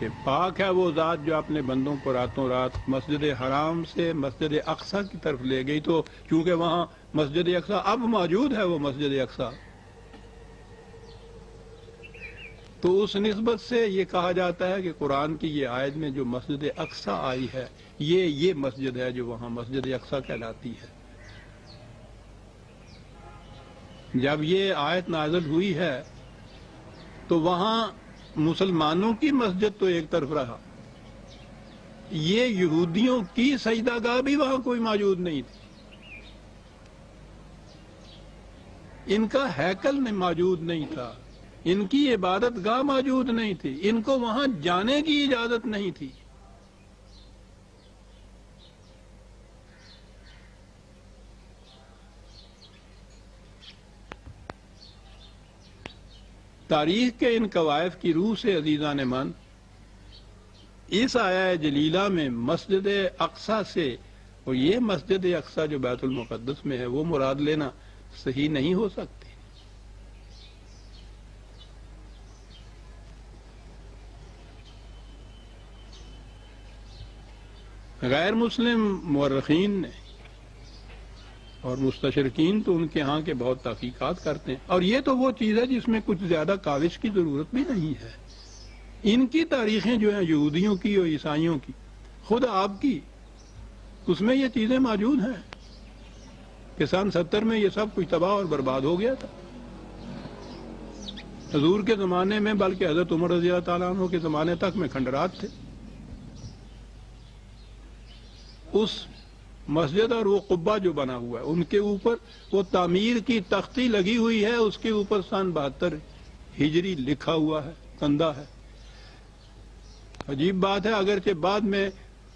کہ پاک ہے وہ ذات جو اپنے بندوں کو راتوں رات مسجد حرام سے مسجد اقصی کی طرف لے گئی. تو چونکہ وہاں مسجد اقصی اب موجود ہے، وہ مسجد اقصی، تو اس نسبت سے یہ کہا جاتا ہے کہ قرآن کی یہ آیت میں جو مسجد اقصی آئی ہے یہ مسجد ہے جو وہاں مسجد اقصی کہلاتی ہے. جب یہ آیت نازل ہوئی ہے تو وہاں مسلمانوں کی مسجد تو ایک طرف رہا، یہ یہودیوں کی سجدہ گاہ بھی وہاں کوئی موجود نہیں تھی، ان کا ہیکل موجود نہیں تھا، ان کی عبادت گاہ موجود نہیں تھی، ان کو وہاں جانے کی اجازت نہیں تھی. تاریخ کے ان قوائف کی روح سے عزیزان من، اس آیہ جلیلہ میں مسجد اقصی سے، اور یہ مسجد اقصی جو بیت المقدس میں ہے وہ مراد لینا صحیح نہیں ہو سکتی. غیر مسلم مورخین نے اور مستشرقین تو ان کے ہاں کے بہت تحقیقات کرتے ہیں، اور یہ تو وہ چیز ہے جس میں کچھ زیادہ کاوش کی ضرورت بھی نہیں ہے. ان کی تاریخیں جو ہیں یہودیوں کی اور عیسائیوں کی، خود آپ کی، اس میں یہ چیزیں موجود ہیں کہ سن 70 میں یہ سب کچھ تباہ اور برباد ہو گیا تھا. حضور کے زمانے میں، بلکہ حضرت عمر رضی اللہ تعالیٰ عنہ کے زمانے تک میں کھنڈرات تھے. اس مسجد اور وہ قبہ جو بنا ہوا ہے ان کے اوپر وہ تعمیر کی تختی لگی ہوئی ہے، اس کے اوپر سن 72 ہجری لکھا ہوا ہے، کندہ ہے. عجیب بات ہے، اگرچہ بعد میں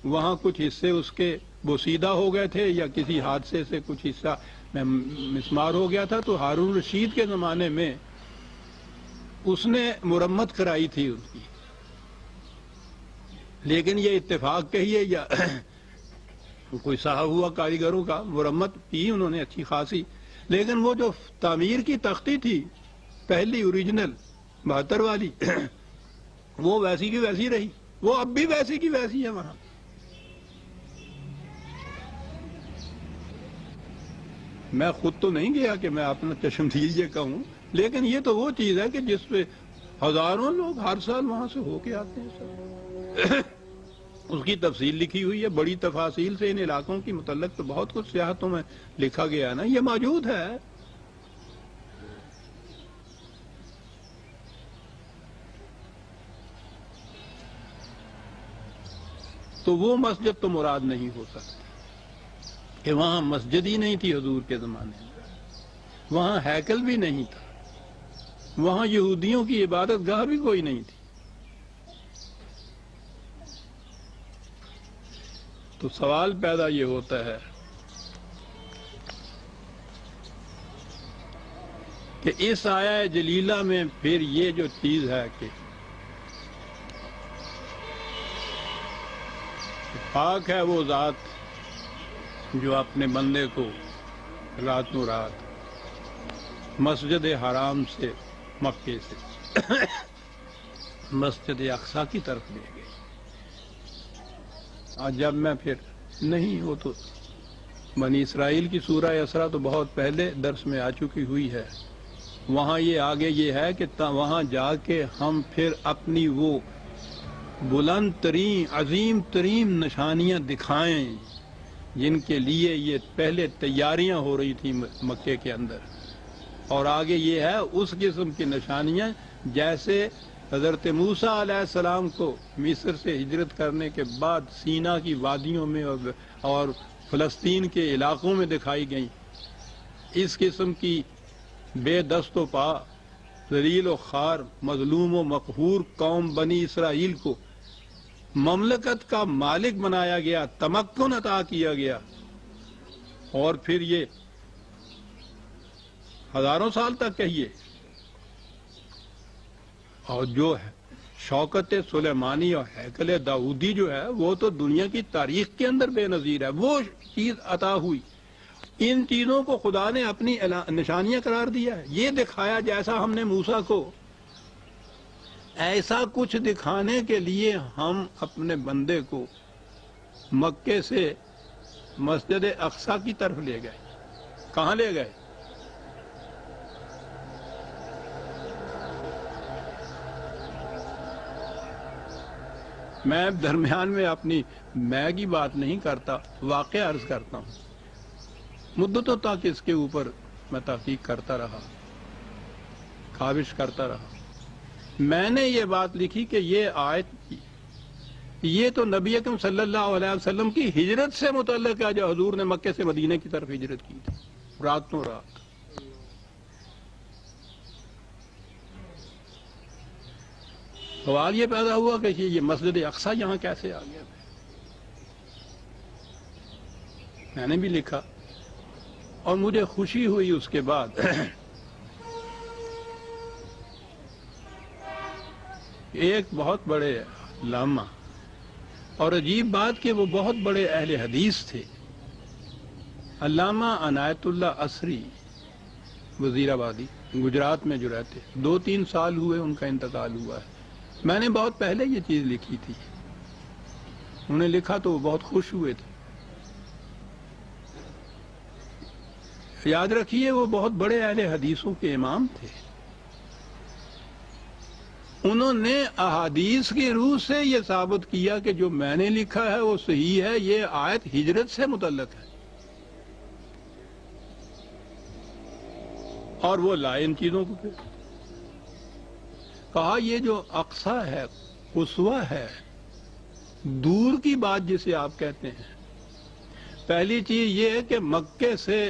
وہاں کچھ حصے اس کے بوسیدہ ہو گئے تھے یا کسی حادثے سے کچھ حصہ مسمار ہو گیا تھا، تو ہارون رشید کے زمانے میں اس نے مرمت کرائی تھی ان کی. لیکن یہ اتفاق کہیے یا کوئی صاحب ہوا کاریگروں کا، مرمت کی انہوں نے اچھی خاصی، لیکن وہ جو تعمیر کی تختی تھی پہلی اوریجنل 72 والی وہ ویسی کی ویسی رہی، وہ اب بھی ویسی کی ویسی ہے وہاں. میں خود تو نہیں گیا کہ میں اپنا چشمدید یہ کہوں، لیکن یہ تو وہ چیز ہے کہ جس پہ ہزاروں لوگ ہر سال وہاں سے ہو کے آتے ہیں سر. اس کی تفصیل لکھی ہوئی ہے بڑی تفاصیل سے، ان علاقوں کی متعلق تو بہت کچھ سیاحتوں میں لکھا گیا ہے نا، یہ موجود ہے. تو وہ مسجد تو مراد نہیں ہو سکتی کہ وہاں مسجد ہی نہیں تھی حضور کے زمانے میں، وہاں ہیکل بھی نہیں تھا، وہاں یہودیوں کی عبادت گاہ بھی کوئی نہیں تھی. تو سوال پیدا یہ ہوتا ہے کہ اس آیہ جلیلہ میں پھر یہ جو چیز ہے کہ پاک ہے وہ ذات جو اپنے بندے کو راتوں رات مسجد حرام سے، مکے سے مسجد اقصی کی طرف لے گئے. آج جب میں پھر نہیں، وہ تو بنی اسرائیل کی سورہ اسراء تو بہت پہلے درس میں آ چکی ہوئی ہے. وہاں یہ آگے یہ ہے کہ وہاں جا کے ہم پھر اپنی وہ بلند ترین عظیم ترین نشانیاں دکھائیں جن کے لیے یہ پہلے تیاریاں ہو رہی تھیں مکے کے اندر. اور آگے یہ ہے اس قسم کی نشانیاں جیسے حضرت موسیٰ علیہ السلام کو مصر سے ہجرت کرنے کے بعد سینا کی وادیوں میں اور فلسطین کے علاقوں میں دکھائی گئیں. اس قسم کی بے دست و پا، ذلیل و خوار، مظلوم و مقہور قوم بنی اسرائیل کو مملکت کا مالک بنایا گیا، تمکن عطا کیا گیا، اور پھر یہ ہزاروں سال تک کہیے. اور جو ہے شوکت سلیمانی اور ہیکل داؤدی جو ہے وہ تو دنیا کی تاریخ کے اندر بے نظیر ہے. وہ چیز عطا ہوئی، ان چیزوں کو خدا نے اپنی نشانیاں قرار دیا ہے. یہ دکھایا جیسا ہم نے موسیٰ کو ایسا کچھ دکھانے کے لیے ہم اپنے بندے کو مکے سے مسجد اقصی کی طرف لے گئے. کہاں لے گئے؟ میں درمیان میں اپنی میں کی بات نہیں کرتا، واقعہ عرض کرتا ہوں. مدتوں تک اس کے اوپر میں تحقیق کرتا رہا، کاوش کرتا رہا. میں نے یہ بات لکھی کہ یہ آیت یہ تو نبی اکرم صلی اللہ علیہ وسلم کی ہجرت سے متعلق ہے، جو حضور نے مکے سے مدینے کی طرف ہجرت کی تھی راتوں رات. سوال یہ پیدا ہوا کہ یہ مسجد اقصی یہاں کیسے آ گیا. میں نے بھی لکھا اور مجھے خوشی ہوئی اس کے بعد ایک بہت بڑے علامہ، اور عجیب بات کہ وہ بہت بڑے اہل حدیث تھے، علامہ عنایت اللہ عصری وزیر آبادی گجرات میں جو رہتے، 2-3 سال ہوئے ان کا انتقال ہوا ہے. میں نے بہت پہلے یہ چیز لکھی تھی، انہوں نے لکھا تو وہ بہت خوش ہوئے تھے. یاد رکھیے وہ بہت بڑے اہل حدیثوں کے امام تھے. انہوں نے احادیث کی روح سے یہ ثابت کیا کہ جو میں نے لکھا ہے وہ صحیح ہے، یہ آیت ہجرت سے متعلق ہے. اور وہ لائے ان چیزوں کو. پھر کہا یہ جو اقصی ہے، قصوہ ہے، دور کی بات جسے آپ کہتے ہیں. پہلی چیز یہ ہے کہ مکے سے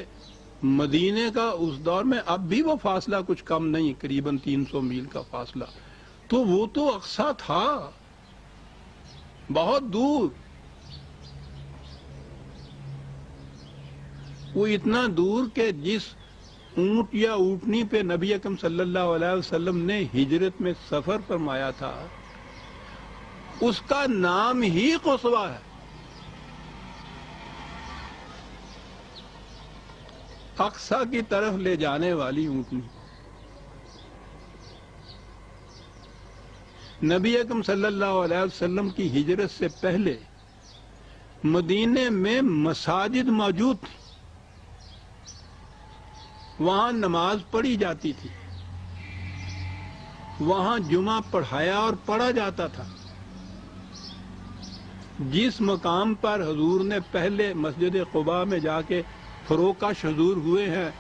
مدینے کا اس دور میں اب بھی وہ فاصلہ کچھ کم نہیں، قریباً 300 میل کا فاصلہ. تو وہ تو اقصی تھا، بہت دور. وہ اتنا دور کہ جس اونٹ یا اونٹنی پہ نبی اکرم صلی اللہ علیہ وسلم نے ہجرت میں سفر فرمایا تھا، اس کا نام ہی قصوہ ہے. اقصی کی طرف لے جانے والی اونٹنی. نبی اکرم صلی اللہ علیہ وسلم کی ہجرت سے پہلے مدینے میں مساجد موجود تھی، وہاں نماز پڑھی جاتی تھی، وہاں جمعہ پڑھایا اور پڑھا جاتا تھا. جس مقام پر حضور نے پہلے مسجد قباء میں جا کے فروکش حضور ہوئے ہیں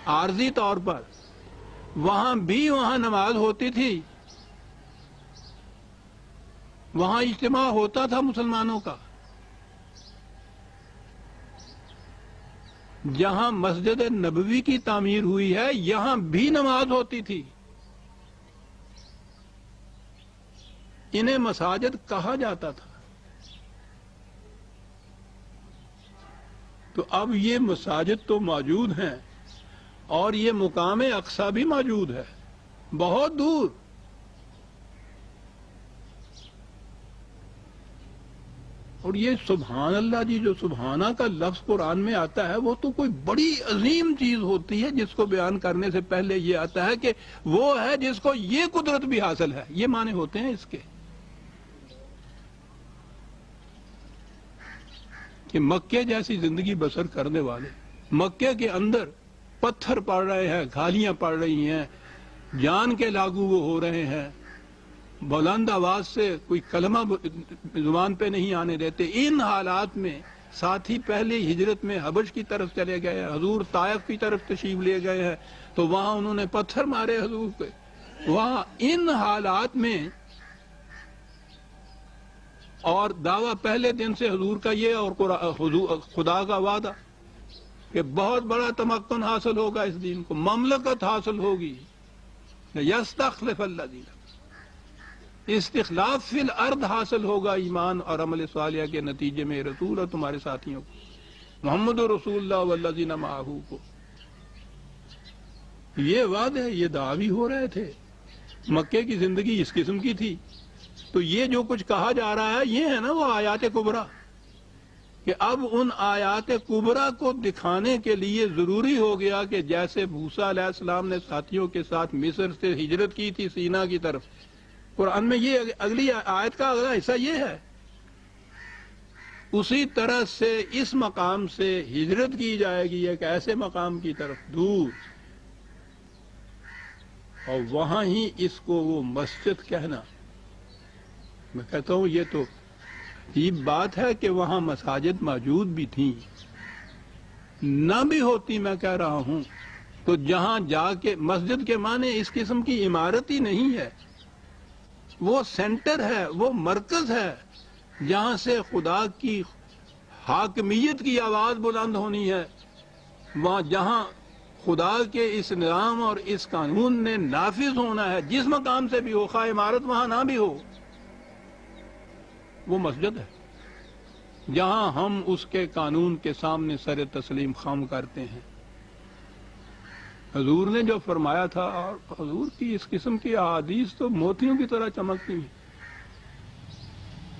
عارضی طور پر، وہاں نماز ہوتی تھی، وہاں اجتماع ہوتا تھا مسلمانوں کا. جہاں مسجد نبوی کی تعمیر ہوئی ہے یہاں بھی نماز ہوتی تھی. انہیں مساجد کہا جاتا تھا. تو اب یہ مساجد تو موجود ہیں اور یہ مقام اقصی بھی موجود ہے، بہت دور. اور یہ سبحان اللہ جی، جو سبحانہ کا لفظ قرآن میں آتا ہے وہ تو کوئی بڑی عظیم چیز ہوتی ہے، جس کو بیان کرنے سے پہلے یہ آتا ہے کہ وہ ہے جس کو یہ قدرت بھی حاصل ہے. یہ معنی ہوتے ہیں اس کے کہ مکے جیسی زندگی بسر کرنے والے، مکے کے اندر پتھر پڑ رہے ہیں، گالیاں پڑ رہی ہیں، جان کے لاگو وہ ہو رہے ہیں، بلند آواز سے کوئی کلمہ زبان پہ نہیں آنے دیتے. ان حالات میں ساتھی پہلے ہجرت میں حبش کی طرف چلے گئے، حضور طائف کی طرف تشریف لے گئے ہیں، تو وہاں انہوں نے پتھر مارے حضور پہ. وہاں ان حالات میں اور دعویٰ پہلے دن سے حضور کا یہ اور خدا کا وعدہ کہ بہت بڑا تمکن حاصل ہوگا، اس دین کو مملکت حاصل ہوگی. یستخلف الذین، استخلاف فی الارض حاصل ہوگا ایمان اور عمل صالحہ کے نتیجے میں رسول اور تمہارے ساتھیوں کو، محمد رسول اللہ والذین معہ کو. یہ وعدے، یہ دعوی ہو رہے تھے. مکے کی زندگی اس قسم کی تھی. تو یہ جو کچھ کہا جا رہا ہے یہ ہے نا وہ آیات کبریٰ، کہ اب ان آیات کبریٰ کو دکھانے کے لیے ضروری ہو گیا کہ جیسے موسیٰ علیہ السلام نے ساتھیوں کے ساتھ مصر سے ہجرت کی تھی سینا کی طرف، قرآن میں یہ اگلی آیت کا اگلا حصہ یہ ہے. اسی طرح سے اس مقام سے ہجرت کی جائے گی ایک ایسے مقام کی طرف دور، اور وہاں ہی اس کو وہ مسجد کہنا. میں کہتا ہوں یہ تو عجیب بات ہے کہ وہاں مساجد موجود بھی تھیں، نہ بھی ہوتی میں کہہ رہا ہوں تو جہاں جا کے مسجد کے معنی اس قسم کی عمارت ہی نہیں ہے، وہ سینٹر ہے، وہ مرکز ہے جہاں سے خدا کی حاکمیت کی آواز بلند ہونی ہے، وہاں جہاں خدا کے اس نظام اور اس قانون نے نافذ ہونا ہے، جس مقام سے بھی ہو، خواہ عمارت وہاں نہ بھی ہو، وہ مسجد ہے جہاں ہم اس کے قانون کے سامنے سر تسلیم خم کرتے ہیں. حضور نے جو فرمایا تھا، اور حضور کی اس قسم کی احادیث تو موتیوں کی طرح چمکتی ہیں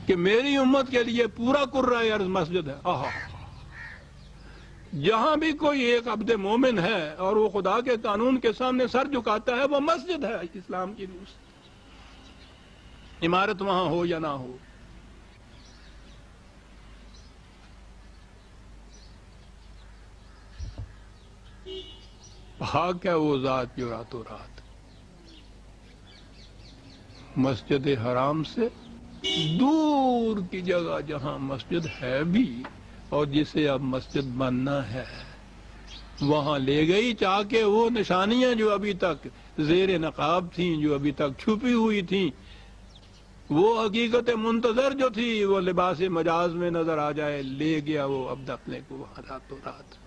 کہ میری امت کے لیے پورا قرہ ارض مسجد ہے. جہاں بھی کوئی ایک عبد مومن ہے اور وہ خدا کے قانون کے سامنے سر جھکاتا ہے، وہ مسجد ہے اسلام کی روح سے، عمارت وہاں ہو یا نہ ہو. پاک ہے وہ ذات جو راتوں رات مسجد حرام سے دور کی جگہ جہاں مسجد ہے بھی اور جسے اب مسجد بننا ہے، وہاں لے گئی چاہ کے وہ نشانیاں جو ابھی تک زیر نقاب تھیں، جو ابھی تک چھپی ہوئی تھیں، وہ حقیقت منتظر جو تھی وہ لباس مجاز میں نظر آ جائے، لے گیا وہ عبد اپنے کو وہاں راتوں رات.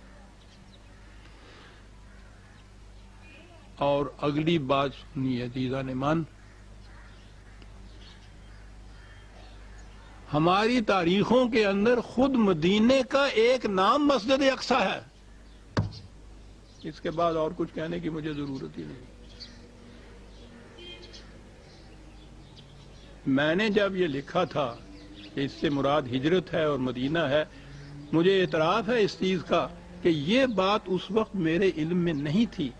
اور اگلی بات سنیے عزیزان ایمان، ہماری تاریخوں کے اندر خود مدینے کا ایک نام مسجد اقصی ہے. اس کے بعد اور کچھ کہنے کی مجھے ضرورت ہی نہیں. میں نے جب یہ لکھا تھا کہ اس سے مراد ہجرت ہے اور مدینہ ہے، مجھے اعتراف ہے اس چیز کا کہ یہ بات اس وقت میرے علم میں نہیں تھی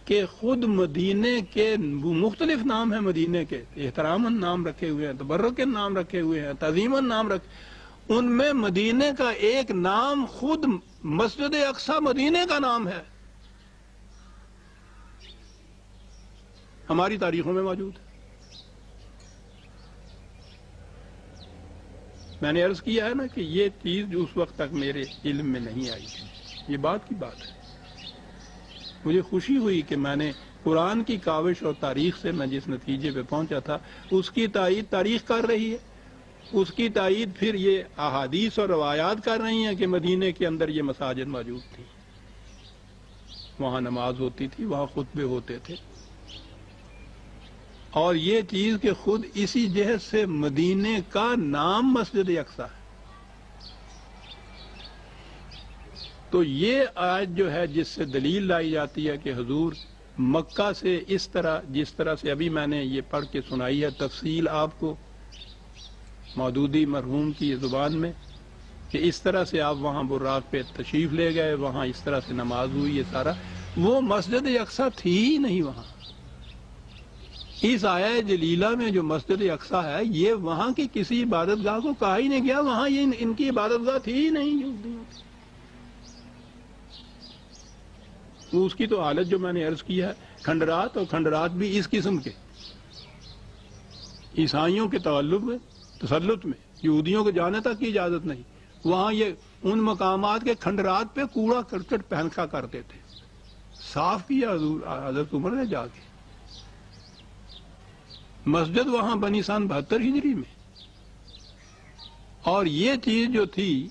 کہ خود مدینے کے مختلف نام ہیں، مدینے کے احتراماً نام رکھے ہوئے ہیں، تبرکاً نام رکھے ہوئے ہیں، تعظیماً نام رکھے، ان میں مدینے کا ایک نام خود مسجد اقصی مدینے کا نام ہے، ہماری تاریخوں میں موجود ہے. میں نے عرض کیا ہے نا کہ یہ چیز جو اس وقت تک میرے علم میں نہیں آئی تھی، یہ بات کی بات ہے. مجھے خوشی ہوئی کہ میں نے قرآن کی کاوش اور تاریخ سے میں جس نتیجے پہ پہنچا تھا اس کی تائید تاریخ کر رہی ہے، اس کی تائید پھر یہ احادیث اور روایات کر رہی ہیں کہ مدینے کے اندر یہ مساجد موجود تھی، وہاں نماز ہوتی تھی، وہاں خطبے ہوتے تھے. اور یہ چیز کہ خود اسی جہت سے مدینے کا نام مسجد اقصی ہے. تو یہ آیت جو ہے جس سے دلیل لائی جاتی ہے کہ حضور مکہ سے اس طرح، جس طرح سے ابھی میں نے یہ پڑھ کے سنائی ہے تفصیل آپ کو مودودی مرحوم کی زبان میں، کہ اس طرح سے آپ وہاں براق پہ تشریف لے گئے، وہاں اس طرح سے نماز ہوئی، یہ سارا وہ مسجد اقصی تھی ہی نہیں. وہاں اس آیہ جلیلہ میں جو مسجد اقصی ہے یہ وہاں کی کسی عبادت گاہ کو کہا ہی نہیں گیا، وہاں یہ ان کی عبادت گاہ تھی ہی نہیں. اس کی تو حالت جو میں نے عرض کی ہے، کھنڈرات، اور کھنڈرات بھی اس قسم کے عیسائیوں کے تسلط میں یہودیوں کو جانے تک کی اجازت نہیں. وہاں یہ ان مقامات کے کھنڈرات پہ کوڑا کرکٹ پھینکا کرتے تھے، صاف کیا حضرت عمر نے جا کے. مسجد وہاں بنی سن 72 ہجری میں. اور یہ چیز جو تھی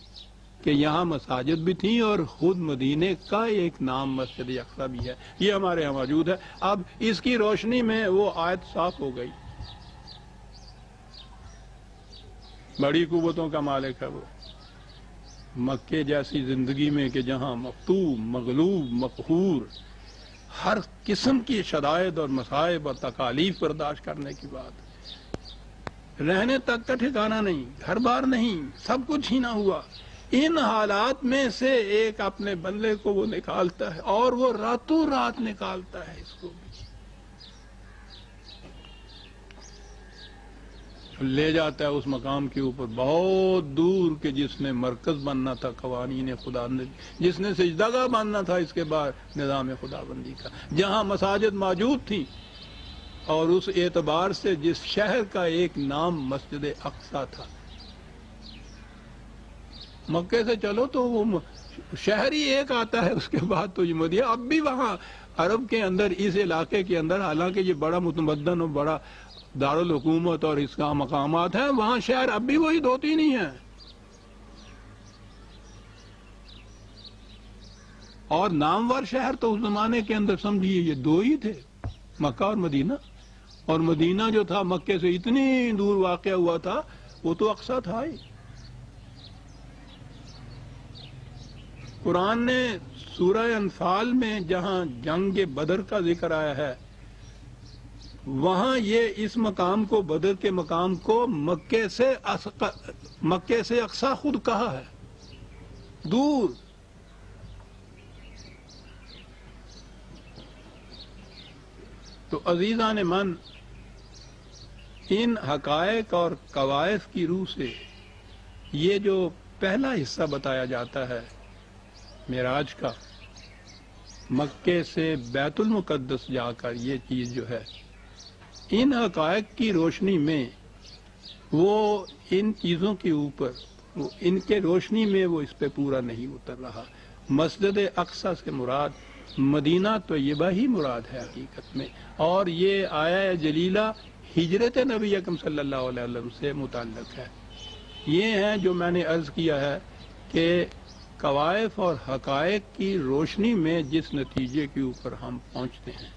کہ یہاں مساجد بھی تھیں اور خود مدینے کا ایک نام مسجد اقصی بھی ہے، یہ ہمارے یہاں موجود ہے. اب اس کی روشنی میں وہ آیت صاف ہو گئی. بڑی قوتوں کا مالک ہے وہ، مکے جیسی زندگی میں کہ جہاں مفتوح، مغلوب، مقہور، ہر قسم کی شدائد اور مصائب اور تکالیف برداشت کرنے کی بات، رہنے تک کا ٹھکانہ نہیں، گھر بار نہیں، سب کچھ ہی نہ ہوا. ان حالات میں سے ایک اپنے بندے کو وہ نکالتا ہے، اور وہ راتوں رات نکالتا ہے اس کو بھی. لے جاتا ہے اس مقام کے اوپر بہت دور کہ جس نے مرکز بننا تھا قوانین خدا، جس نے سجدہ گاہ بننا تھا اس کے بعد نظام خدا بندی کا، جہاں مساجد موجود تھیں، اور اس اعتبار سے جس شہر کا ایک نام مسجد اقصی تھا۔ مکے سے چلو تو وہ شہر ہی ایک آتا ہے، اس کے بعد تو یہ مدینہ۔ اب بھی وہاں عرب کے اندر، اس علاقے کے اندر، حالانکہ یہ بڑا متمدن اور بڑا دارالحکومت اور اس کا مقامات ہیں، وہاں شہر اب بھی وہی دو تین ہی ہیں، اور نامور شہر تو اس زمانے کے اندر سمجھیے یہ دو ہی تھے، مکہ اور مدینہ۔ اور مدینہ جو تھا مکے سے اتنی دور واقع ہوا تھا، وہ تو اقصی تھا ہی۔ قرآن نے سورہ انفال میں جہاں جنگ بدر کا ذکر آیا ہے، وہاں یہ اس مقام کو، بدر کے مقام کو مکے سے اقصی خود کہا ہے، دور۔ تو عزیزان من، ان حقائق اور قواعد کی روح سے یہ جو پہلا حصہ بتایا جاتا ہے معراج کا، مکے سے بیت المقدس جا کر، یہ چیز جو ہے، ان حقائق کی روشنی میں وہ ان چیزوں کے اوپر، ان کے روشنی میں وہ اس پہ پورا نہیں اتر رہا۔ مسجد اقصی سے مراد مدینہ طیبہ ہی مراد ہے حقیقت میں، اور یہ آیہ جلیلہ ہجرت نبی اکرم صلی اللہ علیہ وسلم سے متعلق ہے۔ یہ ہیں جو میں نے عرض کیا ہے کہ قوائف اور حقائق کی روشنی میں جس نتیجے کے اوپر ہم پہنچتے ہیں،